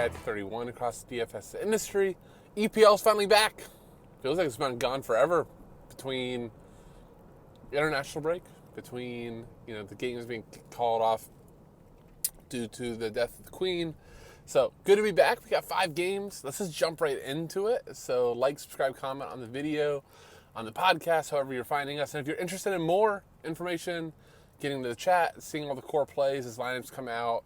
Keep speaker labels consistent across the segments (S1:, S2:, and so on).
S1: guide to 31 across the DFS industry. EPL's finally back. Feels like it's been gone forever between the international break, between the games being called off due to the death of the Queen. So good to be back. We got 5 games. Let's just jump right into it. So like, subscribe, comment on the video, on the podcast, however you're finding us. And if you're interested in more information, getting to the chat, seeing all the core plays as lineups come out,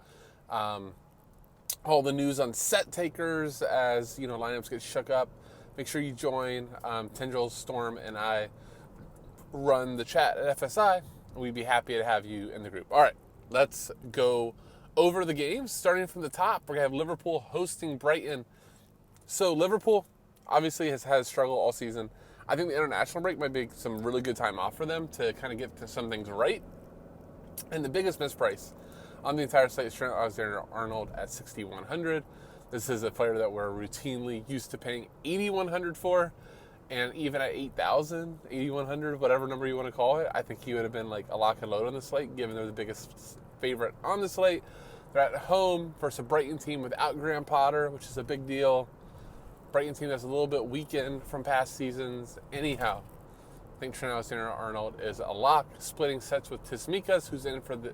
S1: all the news on set takers as lineups get shook up, make sure you join. Tendril, Storm, and I run the chat at FSI. We'd be happy to have you in the group. All right, let's go over the games. Starting from the top, we're going to have Liverpool hosting Brighton. So Liverpool obviously has struggled all season. I think the international break might be some really good time off for them to kind of get to some things right. And the biggest misprice on the entire slate is Trent Alexander-Arnold at 6,100. This is a player that we're routinely used to paying 8,100 for. And even at 8,000, 8,100, whatever number you want to call it, I think he would have been like a lock and load on the slate, given they're the biggest favorite on the slate. They're at home versus a Brighton team without Graham Potter, which is a big deal. Brighton team that's a little bit weakened from past seasons. Anyhow, I think Trent Alexander-Arnold is a lock, splitting sets with Tsimikas, who's in for the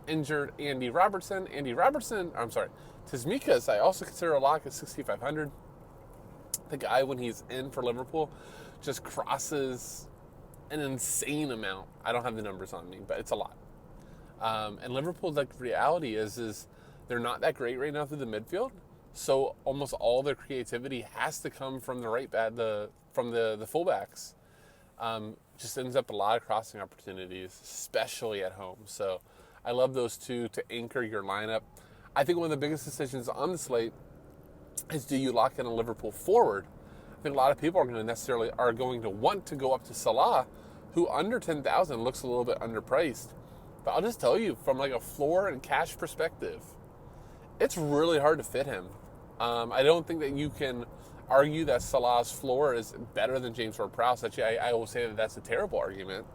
S1: injured Andy Robertson. Tsimikas, I also consider a lock at 6,500. The guy, when he's in for Liverpool, just crosses an insane amount. I don't have the numbers on me, but it's a lot. And Liverpool's reality is they're not that great right now through the midfield. So almost all their creativity has to come from the from the fullbacks. Just ends up a lot of crossing opportunities, especially at home. So I love those two to anchor your lineup. I think one of the biggest decisions on the slate is, do you lock in a Liverpool forward? I think a lot of people are going to want to go up to Salah, who under 10,000 looks a little bit underpriced. But I'll just tell you, from a floor and cash perspective, it's really hard to fit him. I don't think that you can argue that Salah's floor is better than James Ward-Prowse. Actually, I will say that that's a terrible argument.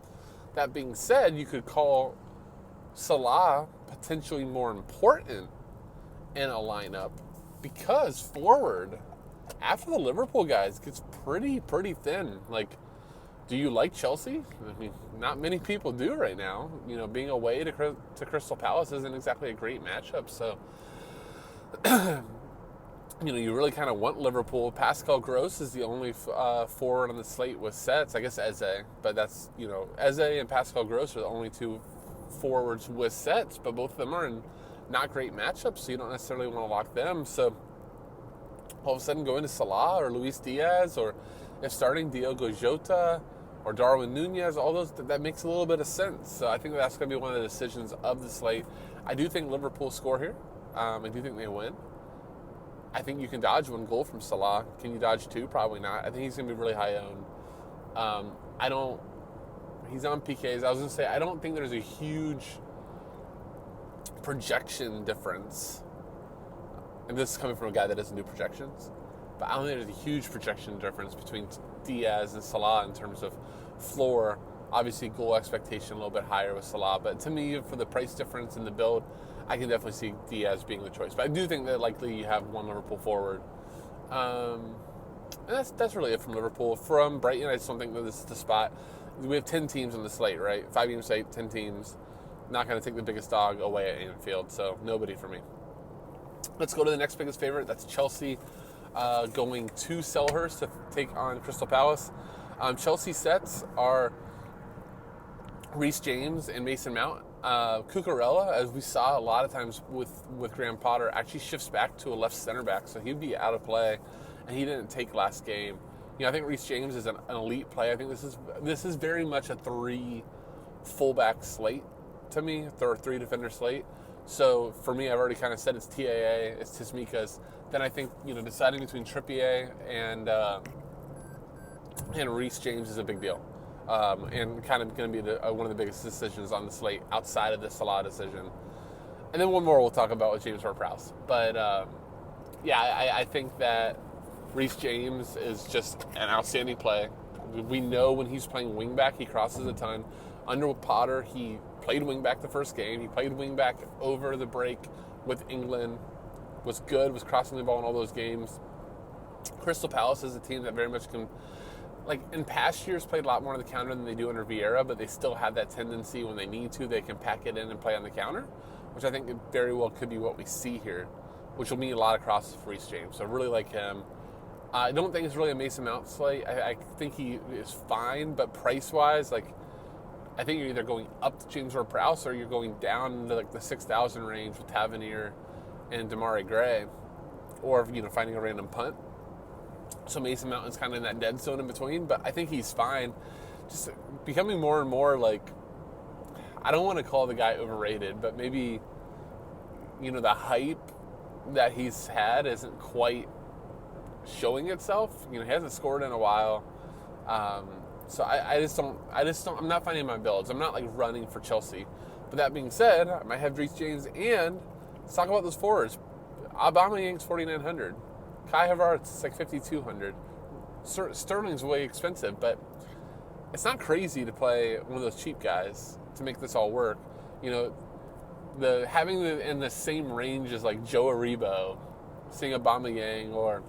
S1: That being said, you could call Salah potentially more important in a lineup because forward, after the Liverpool guys, gets pretty thin. Do you like Chelsea? I mean, not many people do right now. Being away to Crystal Palace isn't exactly a great matchup. So, you really kind of want Liverpool. Pascal Gross is the only forward on the slate with sets. I guess Eze, but that's, Eze and Pascal Gross are the only two forwards with sets, but both of them are in not great matchups, so you don't necessarily want to lock them. So all of a sudden go into Salah or Luis Diaz, or if starting Diogo Jota or Darwin Nunez, all those, that makes a little bit of sense. So I think that's going to be one of the decisions of the slate. I do think Liverpool score here. I do think they win. I think you can dodge 1 goal from Salah. Can you dodge 2? Probably not. I think he's going to be really high owned. He's on PKs. I was going to say, I don't think there's a huge projection difference. And this is coming from a guy that doesn't do projections. But I don't think there's a huge projection difference between Diaz and Salah in terms of floor. Obviously, goal expectation a little bit higher with Salah. But to me, for the price difference in the build, I can definitely see Diaz being the choice. But I do think that likely you have 1 Liverpool forward. And that's really it from Liverpool. From Brighton, I just don't think that this is the spot. We have 10 teams on the slate, right? 5-game slate, 10 teams. Not going to take the biggest dog away at Anfield, so nobody for me. Let's go to the next biggest favorite. That's Chelsea going to Selhurst to take on Crystal Palace. Chelsea sets are Reece James and Mason Mount. Cucurella, as we saw a lot of times with Graham Potter, actually shifts back to a left center back, so he'd be out of play, and he didn't take last game. I think Reece James is an elite play. I think this is very much a 3 fullback slate to me, 3 defender slate. So for me, I've already kind of said it's TAA, it's Tsimikas. Then I think deciding between Trippier and Reece James is a big deal, and kind of going to be one of the biggest decisions on the slate outside of the Salah decision. And then one more we'll talk about with James Ward-Prowse. But I think that Reece James is just an outstanding play. We know when he's playing wingback, he crosses a ton. Under Potter, he played wingback the first game. He played wingback over the break with England. was good, was crossing the ball in all those games. Crystal Palace is a team that very much can, like in past years, played a lot more on the counter than they do under Vieira, but they still have that tendency when they need to, they can pack it in and play on the counter, which I think very well could be what we see here, which will mean a lot of crosses for Reece James. So I really like him. I don't think it's really a Mason Mount slate. I think he is fine, but price-wise, like, I think you're either going up to James Ward-Prowse or you're going down into like the 6,000 range with Tavernier and Demarai Gray, or finding a random punt. So Mason Mount is kind of in that dead zone in between, but I think he's fine. Just becoming more and more like, I don't want to call the guy overrated, but maybe the hype that he's had isn't quite showing itself. He hasn't scored in a while. So I just don't, I'm not finding my builds. I'm not like running for Chelsea. But that being said, I might have Reece James, and let's talk about those forwards. Aubameyang's 4,900. Kai Havertz is like 5,200. Sterling's way expensive, but it's not crazy to play one of those cheap guys to make this all work. Having in the same range as like Joe Aribo, seeing Aubameyang or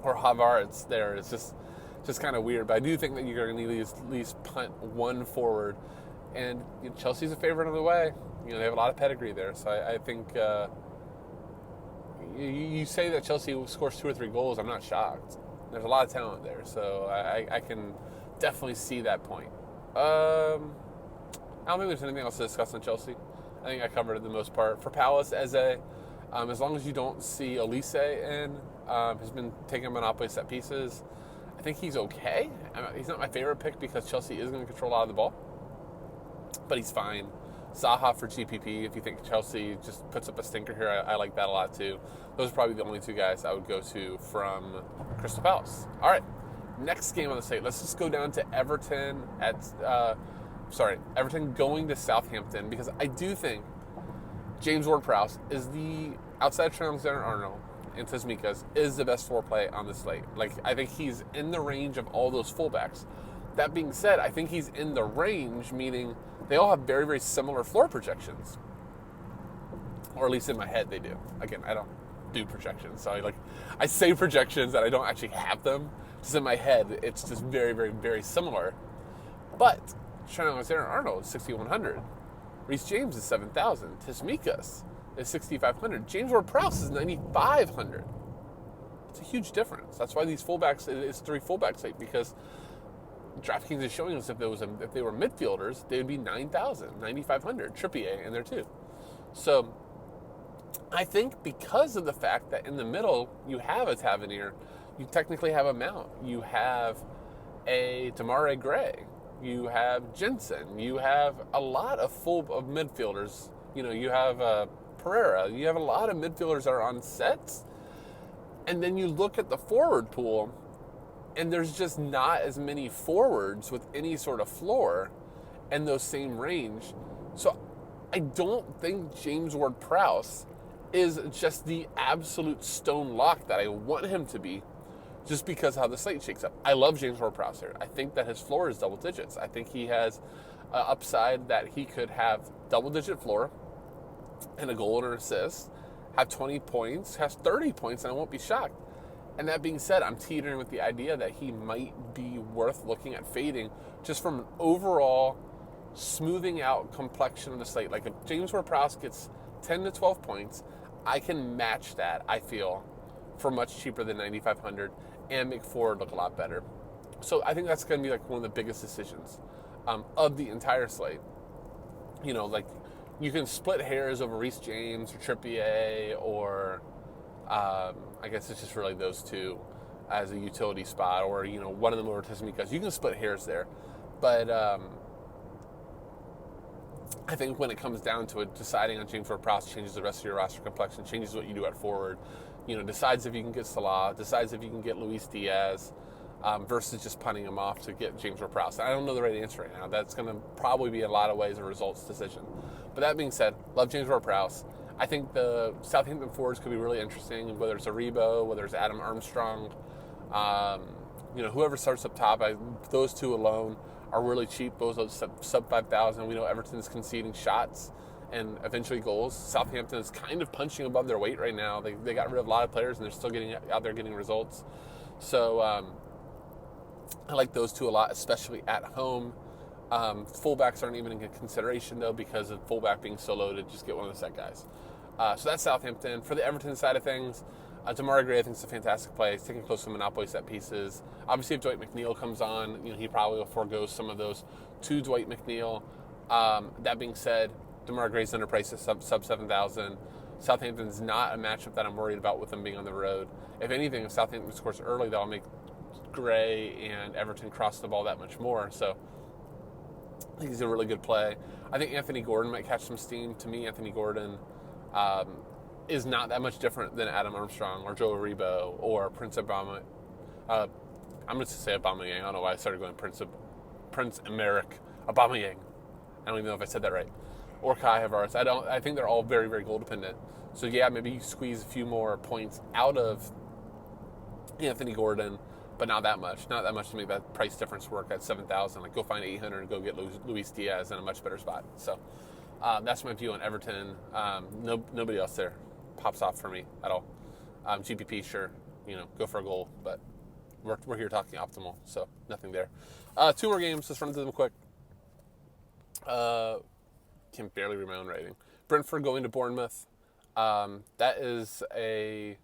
S1: Havertz there is just kind of weird. But I do think that you're going to need to at least punt one forward. And Chelsea's a favorite on the way. They have a lot of pedigree there. So I think you say that Chelsea scores 2 or 3 goals. I'm not shocked. There's a lot of talent there. So I can definitely see that point. I don't think there's anything else to discuss on Chelsea. I think I covered it the most part. For Palace, as long as you don't see Elise in, has been taking monopoly set pieces. I think he's okay. He's not my favorite pick because Chelsea is going to control a lot of the ball, but he's fine. Zaha for GPP. If you think Chelsea just puts up a stinker here, I like that a lot too. Those are probably the only 2 guys I would go to from Crystal Palace. All right, next game on the slate. Let's just go down to Everton Everton going to Southampton, because I do think James Ward-Prowse is outside of Arnold and Tsimikas is the best foreplay on the slate. Like, I think he's in the range of all those fullbacks. That being said, I think he's in the range, meaning they all have very, very similar floor projections. Or at least in my head they do. Again, I don't do projections. So I say projections that I don't actually have them. Just in my head, it's just very, very, very similar. But Arnold is 6,100. Reece James is 7,000. Tsimikas is 6,500. James Ward-Prowse is 9,500. It's a huge difference. That's why these fullbacks, it's 3 fullback slate, because Draftkings is showing us if they were midfielders, they would be 9,000, 9,500. Trippier in there too. So I think because of the fact that in the middle you have a Tavernier, you technically have a Mount, you have a Demarai Gray, you have Jensen, you have a lot of midfielders. You have Pereira, you have a lot of midfielders that are on sets. And then you look at the forward pool, and there's just not as many forwards with any sort of floor in those same range. So I don't think James Ward-Prowse is just the absolute stone lock that I want him to be, just because how the slate shakes up. I love James Ward-Prowse here. I think that his floor is double digits. I think he has an upside that he could have double-digit floor and a goal and an assist, have 20 points, has 30 points, and I won't be shocked. And that being said, I'm teetering with the idea that he might be worth looking at fading just from an overall smoothing out complexion of the slate. Like, if James Ward-Prowse gets 10 to 12 points, I can match that, I feel, for much cheaper than 9,500 and make forward look a lot better. So I think that's going to be like one of the biggest decisions of the entire slate. You can split hairs over Reece James or Trippier, or I guess it's just really those 2 as a utility spot, or one of them over Tsimikas. You can split hairs there, but I think when it comes down to it, deciding on James Ward-Prowse changes the rest of your roster complexion, changes what you do at forward. Decides if you can get Salah, decides if you can get Luis Diaz, versus just punting him off to get James Ward-Prowse. I don't know the right answer right now. That's going to probably be in a lot of ways a results decision. But that being said, love James Ward-Prowse. I think the Southampton forwards could be really interesting, whether it's Aribo, whether it's Adam Armstrong. Whoever starts up top, those 2 alone are really cheap. Those are sub 5,000. We know Everton's conceding shots and eventually goals. Southampton is kind of punching above their weight right now. They got rid of a lot of players, and they're still getting out there getting results. So I like those two a lot, especially at home. Fullbacks aren't even in consideration, though, because of fullback being so loaded. Just get one of the set guys. So that's Southampton. For the Everton side of things, Demarai Gray I think is a fantastic play. He's taking close to Monopoly set pieces. Obviously, if Dwight McNeil comes on, he probably will forego some of those to Dwight McNeil. That being said, Demarai Gray's underpriced at sub 7,000. Southampton's not a matchup that I'm worried about with them being on the road. If anything, if Southampton scores early, that'll make Gray and Everton cross the ball that much more. So I think he's a really good play. I think Anthony Gordon might catch some steam. To me, Anthony Gordon is not that much different than Adam Armstrong or Joe Aribo or Prince Obama. I'm going to say Aubameyang. I don't know why I started going Prince Emerick Aubameyang. I don't even know if I said that right. Or Kai Havertz. I think they're all very, very goal dependent. So yeah, maybe you squeeze a few more points out of Anthony Gordon, but not that much. Not that much to make that price difference work at 7,000. Like, go find 800 and go get Luis Diaz in a much better spot. So that's my view on Everton. Nobody else there pops off for me at all. GPP, sure, go for a goal, but we're here talking optimal, so nothing there. 2 more games. Let's run through them quick. Can barely read my own writing. Brentford going to Bournemouth. That is I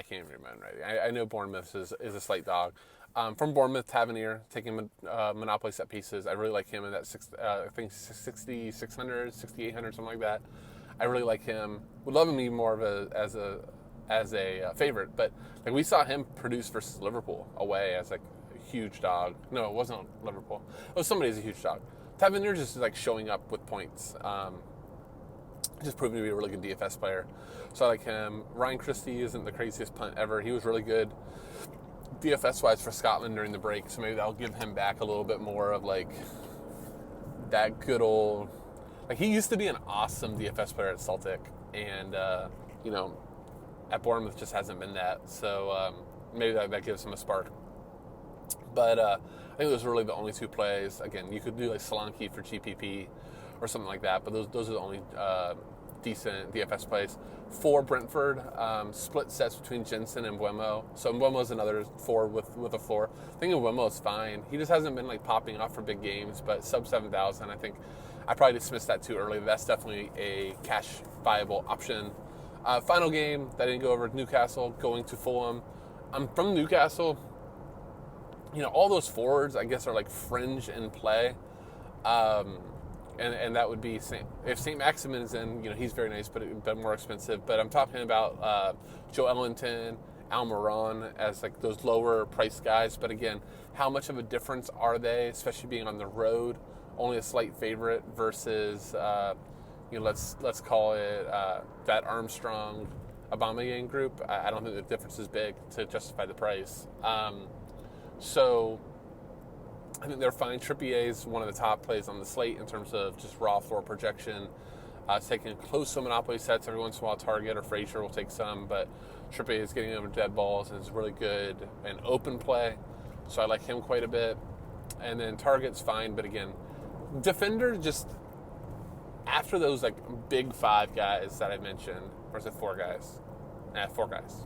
S1: can't read my own writing. I know Bournemouth is a slight dog. From Bournemouth, Tavernier, taking Monopoly set pieces. I really like him in that, I think 6,600, 6,800, something like that. I really like him. Would love him even more as a favorite. But like, we saw him produce versus Liverpool away as like a huge dog. No, it wasn't Liverpool. It was somebody as a huge dog. Tavernier just like showing up with points. Just proving to be a really good DFS player. So I like him. Ryan Christie isn't the craziest punt ever. He was really good DFS-wise for Scotland during the break, so maybe that'll give him back a little bit more of like that good old... Like, he used to be an awesome DFS player at Celtic, and, at Bournemouth just hasn't been that. So maybe that gives him a spark. But I think those are really the only 2 plays. Again, you could do like Solanke for GPP or something like that, but those are the only decent DFS plays. For Brentford, split sets between Jensen and Mbeumo. So Mbeumo's another forward with a floor. I think Mbeumo's fine. He just hasn't been like popping off for big games, but sub 7,000, I think I probably dismissed that too early. That's definitely a cash viable option. Final game that I didn't go over, Newcastle going to Fulham. I'm from Newcastle. All those forwards, I guess, are like fringe in play. And that would be if St. Maximin is in, he's very nice, but a bit more expensive. But I'm talking about Joe Ellington, Almiron as like those lower price guys. But again, how much of a difference are they, especially being on the road? Only a slight favorite versus, let's call it that Armstrong Aubameyang group. I don't think the difference is big to justify the price. So I think they're fine. Trippier is one of the top plays on the slate in terms of just raw floor projection. It's taking close to Monopoly sets. Every once in a while, Target or Frazier will take some, but Trippier is getting over dead balls and is really good in open play. So I like him quite a bit. And then Target's fine, but again, defender just after those like big 5 guys that I mentioned, or is it 4 guys? 4 guys.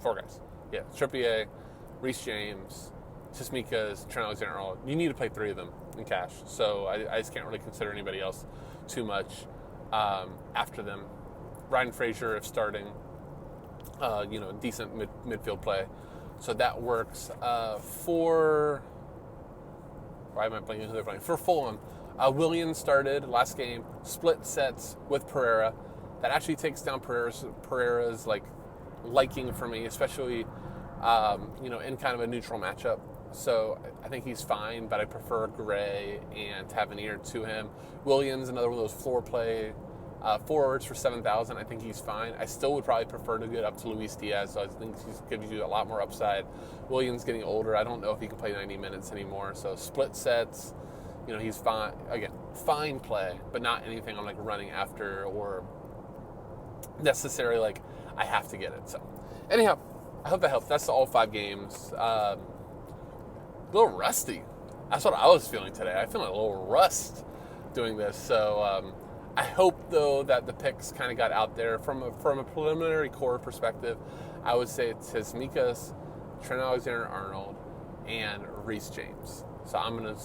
S1: 4 guys. Yeah, Trippier, Reece James, Tsimikas, Trent Alexander-Arnold. You need to play 3 of them in cash. So I just can't really consider anybody else too much after them. Ryan Frazier, if starting, decent midfield play. So that works. Why am I blanking who they're playing? For Fulham, Williams started last game, split sets with Pereira. That actually takes down Pereira's liking for me, especially in kind of a neutral matchup. So I think he's fine, but I prefer Gray and Tavernier to him. Williams, another one of those floor play forwards for 7,000. I think he's fine. I still would probably prefer to get up to Luis Diaz, so I think he's gives you a lot more upside. Williams getting older. I don't know if he can play 90 minutes anymore. So split sets, he's fine. Again, fine play, but not anything I'm running after or necessarily I have to get it. So anyhow, I hope that helps. That's all 5 games. A little rusty. That's what I was feeling today. I feel a little rust doing this. So I hope, though, that the picks kind of got out there. From a preliminary core perspective, I would say it's Tsimikas, Trent Alexander-Arnold, and Reece James. So I'm going to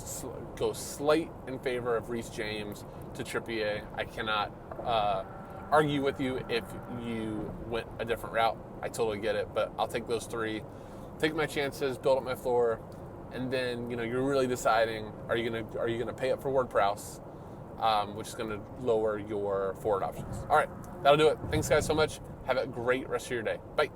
S1: go slate in favor of Reece James to Trippier. I cannot argue with you if you went a different route. I totally get it, but I'll take those three, take my chances, build up my floor, and then you're really deciding: are you gonna pay up for Ward-Prowse, which is going to lower your forward options. All right, that'll do it. Thanks, guys, so much. Have a great rest of your day. Bye.